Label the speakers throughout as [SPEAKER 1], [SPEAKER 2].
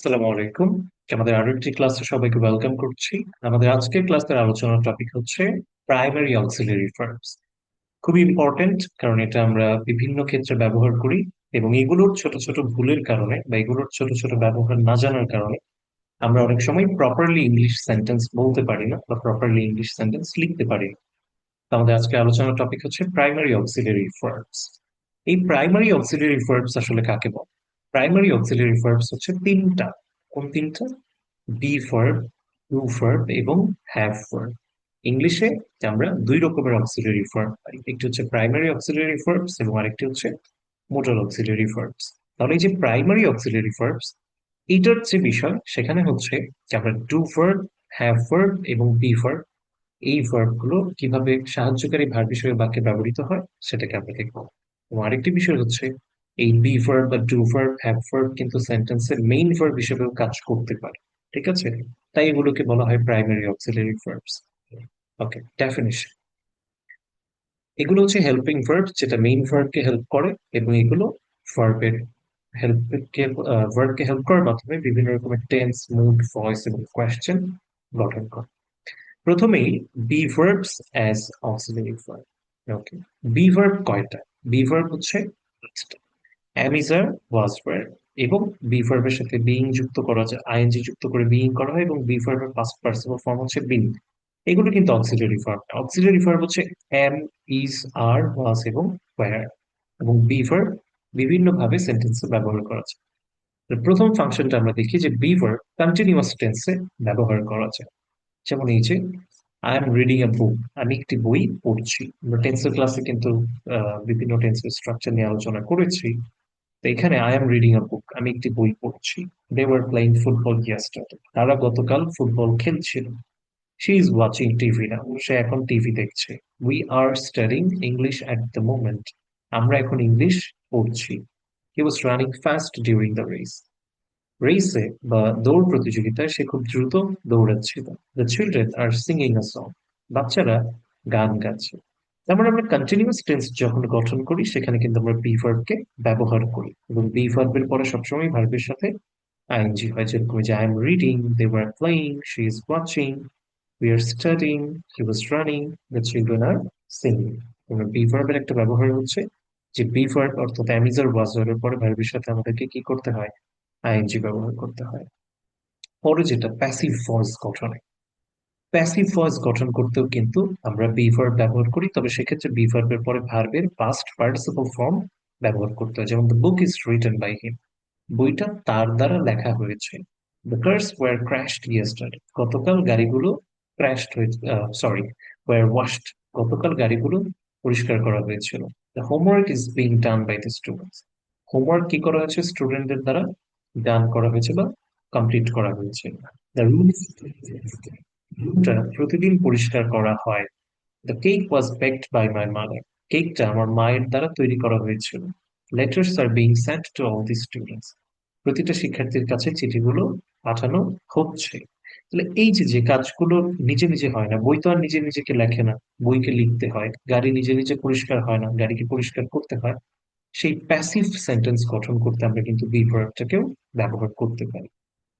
[SPEAKER 1] আসসালামু আলাইকুম। আমাদের আরো একটি ক্লাসে সবাইকে ওয়েলকাম করছি। আমাদের আজকের ক্লাসের আলোচনার টপিক হচ্ছে প্রাইমারি অক্সিলারি ভার্বস। খুবই ইম্পর্টেন্ট, কারণ এটা আমরা বিভিন্ন ক্ষেত্রে ব্যবহার করি এবং এগুলোর ছোট ছোট ভুলের কারণে বা এগুলোর ছোট ছোট ব্যবহার না জানার কারণে আমরা অনেক সময় প্রপারলি ইংলিশ সেন্টেন্স বলতে পারি না বা প্রপারলি ইংলিশ সেন্টেন্স লিখতে পারি না। তো আমাদের আজকে আলোচনার টপিক হচ্ছে প্রাইমারি অক্সিলারি ভার্বস। এই প্রাইমারি অক্সিলারি ভার্বস আসলে কাকে বলে? প্রাইমারি অক্সিলারি ভার্বস হচ্ছে তিনটা। কোন তিনটা? বি ভার্ব, ডু ভার্ব এবং হ্যাভ ভার্ব। ইংলিশে আমরা দুই রকমের অক্সিলারি ভার্ব পাই, একটি হচ্ছে প্রাইমারি অক্সিলারি ভার্বস এবং আরেকটি হচ্ছে মোডাল অক্সিলারি ভার্বস। তাহলে এই যে প্রাইমারি অক্সিলারি ভার্বস, এইটার যে বিষয় সেখানে হচ্ছে যে আমরা ডু ভার্ব, হ্যাভ ভার্ব এবং বি ভার্ব, এই ভার্ব গুলো কিভাবে সাহায্যকারী ভার্ব হিসেবে বাক্যে ব্যবহৃত হয় সেটাকে আমরা দেখবো। এবং আরেকটি বিষয় হচ্ছে এই বি ভার্ব বা ডু ভার্ব, হ্যাভ ভার্ব কিন্তু সেন্টেন্সের মেইন ভার্ব হিসেবেও কাজ করতে পারে। ঠিক আছে? তাই এগুলোকে বলা হয় প্রাইমারি অক্সিলারি ভার্বস। ওকে, ডেফিনিশন। এগুলো হচ্ছে হেল্পিং ভার্ব, যেটা মেইন ভার্বকে হেল্প করে, এবং এগুলো ভার্বের হেল্পকে ভার্বকে হেল্প করার মাধ্যমে বিভিন্ন রকমের টেন্স, মুড, ভয়েস এবং কোয়েশ্চেন গঠন করে। প্রথমেই be verbs as auxiliary verb. Okay, be verb কয়টা? বি ভার্ব হচ্ছে am is are was were, এবং বি ভার্বের সাথে বিইং যুক্ত করা যায়, আইএনজি যুক্ত করে বিইং করা হয়, এবং বি ভার্বের পাস্ট পার্টিসিপল ফর্ম হচ্ছে বিন। এগুলো কিন্তু অক্সিলারি ভার্ব। অক্সিলারি ভার্ব হচ্ছে am, is, are, was এবং were। এবং বি ভার্ব বিভিন্ন ভাবে সেন্টেন্সে ব্যবহার করা যায়। তো প্রথম ফাংশনটা আমরা দেখি যে বি ভার্ব কন্টিনিউয়াস টেন্সে ব্যবহার করা যায়। যেমন এই যে আই এম রিডিং এ বুক, আমি একটি বই পড়ছি। আমরা টেন্সের ক্লাসে কিন্তু বিভিন্ন টেন্সের স্ট্রাকচার নিয়ে আলোচনা করেছি। তো এখানে I am reading a book, আমি একটি বই পড়ছি। They were playing football yesterday, তারা গতকাল ফুটবল খেলছিল। She is watching TV now, সে এখন টিভি দেখছে। We are studying English at the moment, আমরা এখন ইংলিশ পড়ছি। He was running fast during the race, রেসে বা দৌড় প্রতিযোগিতায় সে খুব দ্রুত দৌড়াচ্ছিল। The children are singing a song, বাচ্চারা গান গাচ্ছে। তার মানে আমরা কন্টিনিউয়াস টেন্স যখন গঠন করি সেখানে কিন্তু আমরা বি ভার্বকে ব্যবহার করি, এবং বি ভার্বের পরে সবসময় ভার্বের সাথে আইএনজি হয়। যেরকম যে I am reading, they were playing, she is watching, we are studying, he was running, the children are singing. Be ভার্বের একটা ব্যবহার হচ্ছে যে বি ভার্ব অর্থাৎ অ্যামিজার ওয়াজারের পরে ভার্বের সাথে আমাদেরকে কি করতে হয়? আইএনজি ব্যবহার করতে হয়। পরে যেটা প্যাসিভ ভয়েস গঠনে, প্যাসিভ ভয়েস গঠন করতেও কিন্তু আমরা বি ভার্ব ব্যবহার করি, তবে সেক্ষেত্রে বি ভার্বের পরে ভার্বের পাস্ট পার্টিসিপল ফর্ম ব্যবহার করতে হয়। যেমন the book is written by him, বইটা তার দ্বারা লেখা হয়েছে। The cars were crashed yesterday, গতকাল গাড়িগুলো ক্র্যাশড হয়েছে, সরি, ওয়ার ওয়াশড, গতকাল গাড়িগুলো পরিষ্কার করা হয়েছিল। The homework is being done by the students, homework কি করা হয়েছে? স্টুডেন্টদের দ্বারা ডান করা হয়েছে বা কমপ্লিট করা হয়েছে। দ্য রুম, রুমটা প্রতিদিন পরিষ্কার করা হয়। The cake was baked by my mother, কেকটা আমার মায়ের দ্বারা তৈরি করা হয়েছিল। Letters are being sent to all the students, প্রতিটা শিক্ষার্থীর কাছে চিঠিগুলো পাঠানো হচ্ছে। তাহলে এই যে যে কাজগুলো নিজে নিজে হয় না, বই তো আর নিজে নিজেকে লেখে না, বইকে লিখতে হয়। গাড়ি নিজে নিজে পরিষ্কার হয় না, গাড়িকে পরিষ্কার করতে হয়। সেই প্যাসিভ সেন্টেন্স গঠন করতে আমরা কিন্তু বি ভার্বটাকেও ব্যবহার করতে পারি।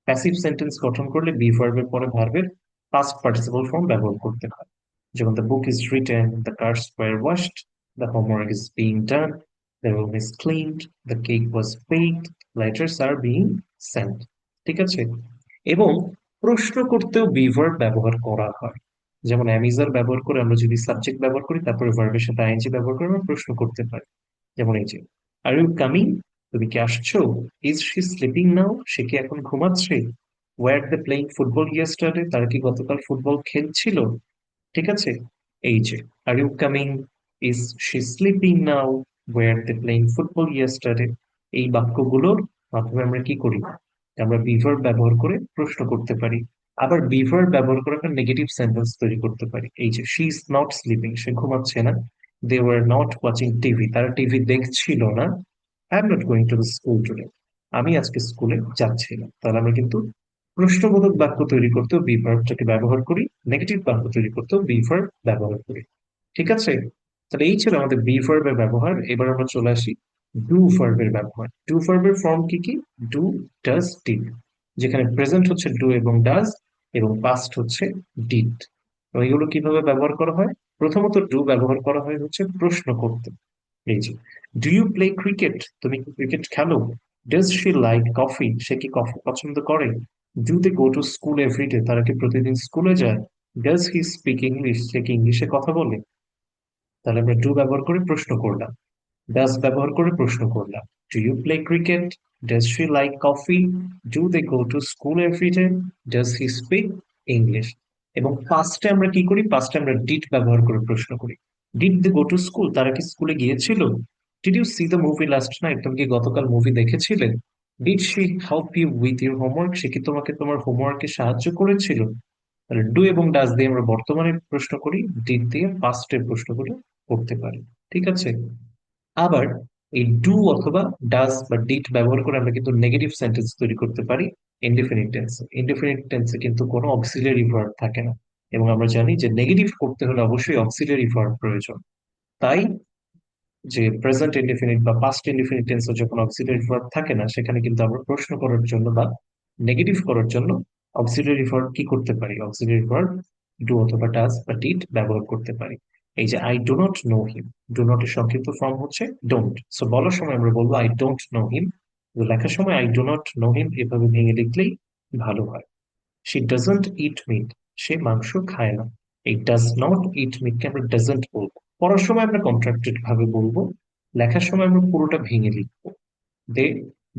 [SPEAKER 1] প্যাসিভ সেন্টেন্স গঠন করলে বি ভার্বের পরে ভার্বের পাস্ট পার্টিসিপল ফর্ম ব্যবহার করতে হয়। যেমন the book is written, the cars were washed, the homework is being done, the room is cleaned, the cake was baked, letters are being sent. ঠিক আছে? এবং প্রশ্ন করতেও বি ভার্ব ব্যবহার করা হয়। যেমন অ্যামিজার ব্যবহার করে আমরা যদি সাবজেক্ট ব্যবহার করি, তারপরে ভার্বের সাথে আইএনজি ব্যবহার করে আমরা প্রশ্ন করতে পারি। যেমন এই যে আর ইউ কামিং, তুমি কি আসছো? ইজ শি স্লিপিং নাও, সে কি এখন ঘুমাচ্ছে? Were they playing football yesterday, তারা কি গতকাল ফুটবল খেলছিল? ঠিক আছে? এই যে are you coming, is she sleeping now, were they playing football yesterday, এই বাক্যগুলোর মাধ্যমে আমরা কি করি? আমরা বিভার্ব ব্যবহার করে প্রশ্ন করতে পারি। আবার বিভার্ব ব্যবহার করে আমরা নেগেটিভ সেন্টেন্স তৈরি করতে পারি। এই যে শি ইজ নট স্লিপিং, সে ঘুমাচ্ছে না। They were not watching TV, তারা টিভি দেখছিল না। I am not going to the school today, আমি আজকে স্কুলে যাচ্ছি না। তাহলে আমরা কিন্তু প্রশ্নবোধক বাক্য তৈরি করতেও বি ভার্বটাকে ব্যবহার করি, নেগেটিভ বাক্য তৈরি করতেও বি ভার্ব ব্যবহার করি। ঠিক আছে? তাহলে এই ছিল আমাদের বি ভার্বের ব্যবহার। এবার আমরা চলে আসি ডু ভার্বের ব্যবহার। ডু ভার্বের ফর্ম কি কি? Do, does, did. যেখানে প্রেজেন্ট হচ্ছে ডু এবং ডাজ এবং পাস্ট হচ্ছে ডিড। তো এগুলো কিভাবে ব্যবহার করা হয়? প্রথমত ডু ব্যবহার করা হয় হচ্ছে প্রশ্ন করতে। এই যে, ডু ইউ প্লে ক্রিকেট, তুমি কি ক্রিকেট খেলো? ডাজ শি লাইক কফি, সে কি কফি পছন্দ করে? Do they go to school everyday, তারা কি প্রতিদিন স্কুলে যায়? ডাজ হি স্পিক ইংলিশ, সে কি ইংলিশে কথা বলে? তাহলে আমরা ডু ব্যবহার করে প্রশ্ন করলাম, ডাজ ব্যবহার করে প্রশ্ন করলাম। Do you play cricket, does she like coffee, do they go to school everyday, does he speak English. এবং পাস্টে আমরা কি করি? পাস্টে আমরা ডিড ব্যবহার করে প্রশ্ন করি। Did they go to school, তারা কি স্কুলে গিয়েছিল? Did you see the movie last night, তুমি কি গতকাল মুভি দেখেছিলে? Did she help you with your homework, সে কি তোমাকে তোমার হোমওয়ার্কে সাহায্য করেছিল? তাহলে ডু এবং ডাজ দিয়ে আমরা বর্তমানে প্রশ্ন করি, ডিড দিয়ে পাস্টের প্রশ্নগুলো করতে পারি। ঠিক আছে। আবার এই ডু অথবা ডাজ বা ডিড ব্যবহার করে আমরা কিন্তু নেগেটিভ সেন্টেন্স তৈরি করতে পারি। ইনডিফিনিট টেন্সে, ইনডিফিনিট টেন্সে কিন্তু কোনো অক্সিলারি ভার্ব থাকে না, এবং আমরা জানি যে নেগেটিভ করতে হলে অবশ্যই অক্সিলারি ভার্ব প্রয়োজন। তাই যে প্রেজেন্ট ইনডিফিনিট বা পাস্ট ইনডিফিনিট টেন্সে যখন অক্সিলারি ভার্ব থাকে না, সেখানে কিন্তু আমরা প্রশ্ন করার জন্য বা নেগেটিভ করার জন্য অক্সিলারি ভার্ব কি করতে পারি? অক্সিলারি ভার্ব ডু অথবা ডাজ বা ডিড ব্যবহার করতে পারি। এই যে I do not know him, do not এর সংক্ষিপ্ত ফর্ম হচ্ছে ডোন্ট। সো বলার সময় আমরা বলবো আই ডোন্ট নো হিম, লেখার সময় I do not know him এভাবে ভেঙে লিখলেই ভালো হয়। শি ডাজন্ট ইট মিট, সে মাংস খায় না। এই ডাজ নট ইট মিট কে আমরা ডাজন্ট বলবো। পড়ার সময় আমরা কন্ট্রাক্টেড ভাবে বলবো, লেখার সময় আমরা পুরোটা ভেঙে লিখবো। They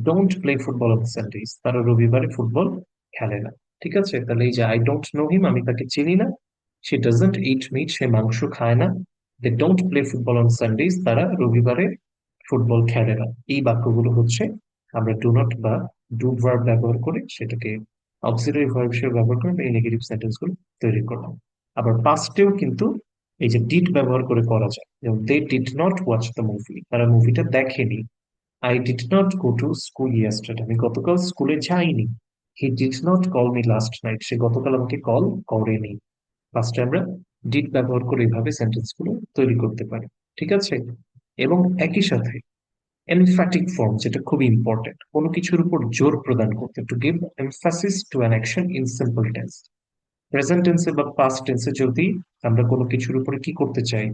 [SPEAKER 1] don't play football on Sundays, তারা রবিবারে ফুটবল খেলে না। ঠিক আছে। তাহলে এই যে আই ডোন্ট নো হিম, আমি তাকে চিনি না। সে ডাজন্ট ইট মিট, সে মাংস খায় না। They don't play football on Sundays, তারা রবিবারে ফুটবল খেলে না। এই বাক্যগুলো হচ্ছে আমরা ডু নট বা ডু ভার্ব ব্যবহার করে সেটাকে অক্সিলারি ভার্ব হিসেবে ব্যবহার করে এই নেগেটিভ সেন্টেন্স গুলো তৈরি করলাম। আবার পাস্টেও কিন্তু এই যে ডিড ব্যবহার করে করা যায়, যেমন they did not watch the movie, তারা মুভিটা দেখেনি। I did not go to school yesterday, আমি গতকাল স্কুলে যাইনি। He did not call me last night, সে গতকাল আমাকে কল করেনি। ফার্স্টে আমরা ডিড ব্যবহার করে এইভাবে সেন্টেন্স গুলো তৈরি করতে পারি। ঠিক আছে। এবং একই সাথে এমফ্যাটিক ফর্ম, যেটা খুব ইম্পর্টেন্ট, কোনো কিছুর উপর জোর প্রদান করতে, to give emphasis to an action in simple tense. Present টেন্সে বা পাস্ট টেন্সে যদি আমরা কোনো কিছুর উপরে কি করতে চাই?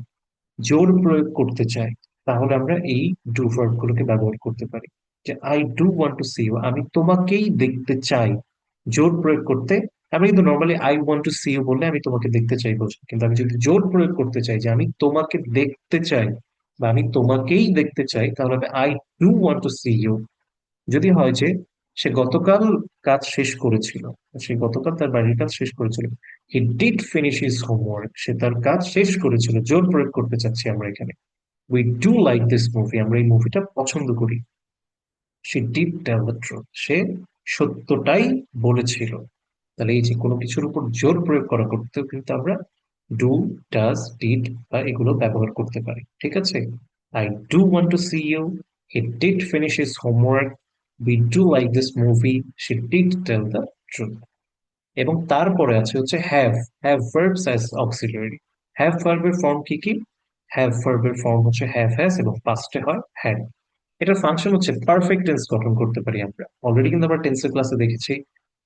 [SPEAKER 1] জোর প্রয়োগ করতে চাই, তাহলে আমরা এই ডু ভার্ব গুলোকে ব্যবহার করতে পারি। যে I do want to see you, আমি তোমাকেই দেখতে চাই। জোর প্রয়োগ করতে আমরা কিন্তু normally I want to see you বললে আমি তোমাকে দেখতে চাই বলছি, কিন্তু আমি যদি জোর প্রয়োগ করতে চাই যে আমি তোমাকে দেখতে চাই বা আমি তোমাকেই দেখতে চাই, তাহলে আমি I do want to see you. যদি হয় যে সে গতকাল কাজ শেষ করেছিল, সে গতকাল তার বাড়ির কাজ শেষ করেছিল, he did finish his homework, সে তার কাজ শেষ করেছিল, জোর প্রয়োগ করতে চাচ্ছি আমরা এখানে। We do like this movie, আমরা এই মুভিটা পছন্দ করি। সে ডিড টেল দ্য ট্রুথ, সে সত্যটাই বলেছিল। তাহলে এই যে কোনো কিছুর উপর জোর প্রয়োগ করা করতেও কিন্তু আমরা ডু, ডাজ, ডিড বা এগুলো ব্যবহার করতে পারি। ঠিক আছে। I do want to see you, he did finish his homework, we do like this movie, she did tell the truth. এবং তারপরে আছে হচ্ছে have. Have verbs as auxiliary. Have ভার্বের ফর্ম কি কি? হ্যাভ ভার্বের ফর্ম হচ্ছে হ্যাভ হ্যাজ এবং পাস্টে হয় হ্যাড। এটার ফাংশন হচ্ছে পারফেক্ট টেন্স গঠন করতে পারি আমরা। অলরেডি কিন্তু আমরা টেন্সের ক্লাসে দেখেছি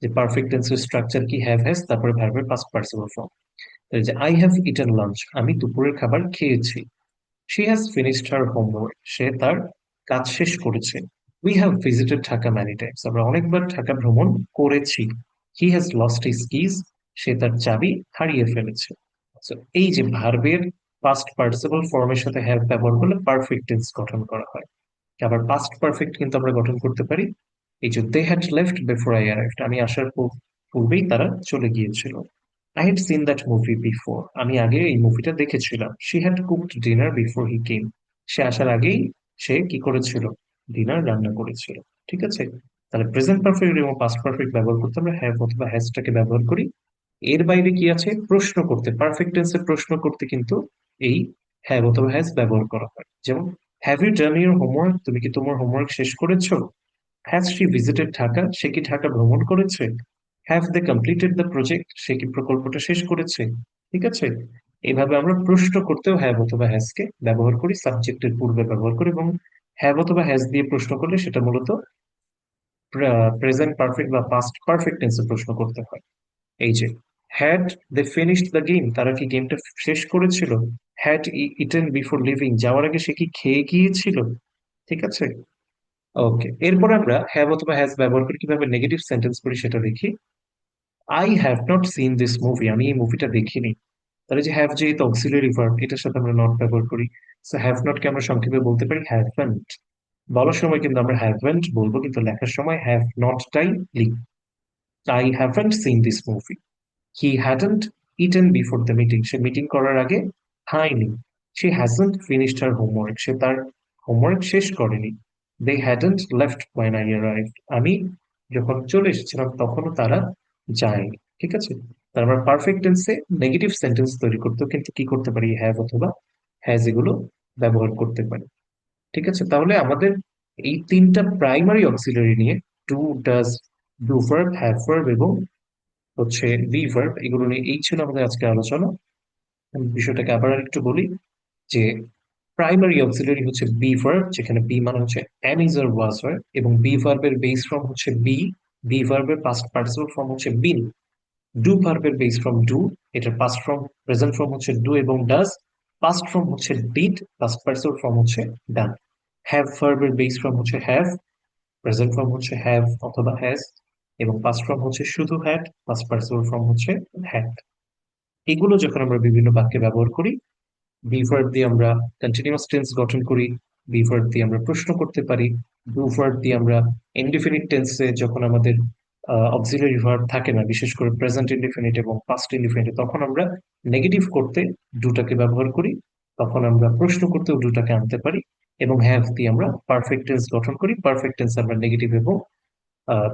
[SPEAKER 1] যে পারফেক্ট টেন্সের স্ট্রাকচার কি, হ্যাভ হ্যাজ তারপরে ভার্বের পাস্ট পার্টিসিপল ফর্ম। যে আই হ্যাভ ইটেন লাঞ্চ, আমি দুপুরের খাবার খেয়েছি। She has finished her homework, সে তার কাজ শেষ করেছে। We have visited Dhaka many times, আমরা অনেকবার ঢাকা ভ্রমণ করেছি। He has lost his keys, সে তার চাবি হারিয়ে ফেলেছে। So, এই যে ভার্বের পাস্ট পার্টিসিপল ফর্মের সাথে হ্যাভ ব্যবহার করলে পারফেক্ট টেন্স গঠন করা হয়। আবার পাস্ট পারফেক্ট কিন্তু আমরা গঠন করতে পারি এই যে they had left before I arrived, আমি আসার পূর্বেই তারা চলে গিয়েছিল। I had seen that movie before, আমি আগে এই মুভিটা দেখেছিলাম। She had cooked dinner before he came, সে আসার আগেই সে কি করেছিল? ডিনার রান্না করেছিল। ঠিক আছে। তাহলে প্রেজেন্ট পারফেক্ট এবং পাস্ট পারফেক্ট ব্যবহার করতে আমরা হ্যাভ অথবা হ্যাজটাকে ব্যবহার করি। এর বাইরে কি আছে? প্রশ্ন করতে, পারফেক্ট টেন্সে প্রশ্ন করতে কিন্তু এই হ্যাভ অথবা হ্যাজ ব্যবহার করা হয়। যেমন have you done your homework, তুমি কি তোমার হোমওয়ার্ক শেষ করেছো? হ্যাজ শি ভিজিটেড ঢাকা, সে কি ঢাকা ভ্রমণ করেছে? Have they completed the project, সে কি প্রকল্পটা শেষ করেছে? ঠিক আছে। এইভাবে আমরা প্রশ্ন করতেও হ্যাভ অথবা হ্যাজ কে ব্যবহার করি, সাবজেক্টের পূর্বে ব্যবহার করি, এবং হ্যাভ অথবা হ্যাজ দিয়ে প্রশ্ন করলে সেটা মূলত প্রেজেন্ট পারফেক্ট বা পাস্ট পারফেক্ট টেন্সে প্রশ্ন করতে হয়। এই যে had they finished the game, তারা কি গেমটা শেষ করেছিল? হ্যাড ইটেন বিফোর লিভিং, যাওয়ার আগে সে কি খেয়ে গিয়েছিল? ঠিক আছে। ওকে, এরপর আমরা হ্যাভ অথবা হ্যাজ ব্যবহার করে কিভাবে নেগেটিভ সেন্টেন্স করি সেটা দেখি। I have not seen this movie, আমি এই মুভিটা দেখিনি। তাহলে যে হ্যাভ যেহেতু অক্সিলারি ভার্ব, এটার সাথে আমরা নট ব্যবহার করি। সো হ্যাভ নট কে আমরা সংক্ষেপে বলতে পারি হ্যাভেন্ট। বলার সময় কিন্তু আমরা হ্যাভেন্ট বলবো, কিন্তু লেখার সময় হ্যাভ নট টাই লিখব। I haven't seen this movie. He hadn't eaten before the meeting, সে মিটিং করার আগে খায়নি। She hasn't finished her homework, সে তার হোমওয়ার্ক শেষ করেনি। They hadn't left when I arrived, আমি যখন চলে এসেছিলাম তখনও তারা যায়নি। ঠিক আছে। তার আমরা পারফেক্ট টেন্সে নেগেটিভ সেন্টেন্স তৈরি করতেও কিন্তু কি করতে পারি, হ্যাভ অথবা হ্যাজ এগুলো ব্যবহার করতে পারি। ঠিক আছে, তাহলে আমাদের এই তিনটা প্রাইমারি অক্সিলারি নিয়ে do, does, do verb, have verb এবং হচ্ছে বি ভার্ব, এগুলো নিয়ে এই ছিল আমাদের আজকে আলোচনা। আমি বিষয়টাকে আবার একটু বলি যে প্রাইমারি অক্সিলারি হচ্ছে বি ভার্ব, যেখানে বি মানে হচ্ছে এম ইজ আর ওয়াজ হয়, এবং বি ভার্বের বেস ফর্ম হচ্ছে বি। বি ভার্বের পাস্ট পার্টিসিপল ফর্ম হচ্ছে বিন। ডু ভার্বের বেস ফর্ম ডু, এটার পাস্ট ফর্ম প্রেজেন্ট ফর্ম হচ্ছে ডু এবং ডাজ। পাস্ট ফর্ম হচ্ছে ডিড, পাস্ট পার্টিসিপল ফর্ম হচ্ছে ডান। হ্যাভ ভার্বের বেস ফর্ম হচ্ছে হ্যাভ, প্রেজেন্ট ফর্ম হচ্ছে হ্যাভ অথবা হ্যাজ, এবং পাস্ট ফর্ম হচ্ছে শুধু হ্যাড, পাস্ট পার্টিসিপল ফর্ম হচ্ছে হ্যাড। এগুলো যখন আমরা বিভিন্ন বাক্যে ব্যবহার করি, বি ভার্ব দিয়ে আমরা কন্টিনিউয়াস টেন্স গঠন করি, বি ভার্ব দিয়ে আমরা প্রশ্ন করতে পারি, ডু ভার্ব দিয়ে আমরা ইনডিফিনিট টেন্সে যখন আমাদের অক্সিলারি ভার্ব থাকে না, বিশেষ করে প্রেজেন্ট ইনডিফিনিট এবং পাস্ট ইনডিফিনিট, তখন আমরা নেগেটিভ করতে ডুটাকে ব্যবহার করি। তখন আমরা প্রশ্ন করতেও ডুটাকে আনতে পারি। এবং হ্যাভ দিয়ে আমরা পারফেক্ট টেন্স গঠন করি, পারফেক্ট টেন্স আমরা নেগেটিভ এবং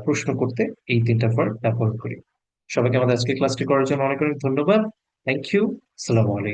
[SPEAKER 1] প্রশ্ন করতে এই তিনটা ভার্ব ব্যবহার করি। সবাইকে আমাদের আজকে ক্লাসটি করার জন্য অনেক অনেক ধন্যবাদ। Thank you. আসসালামু আলাইকুম।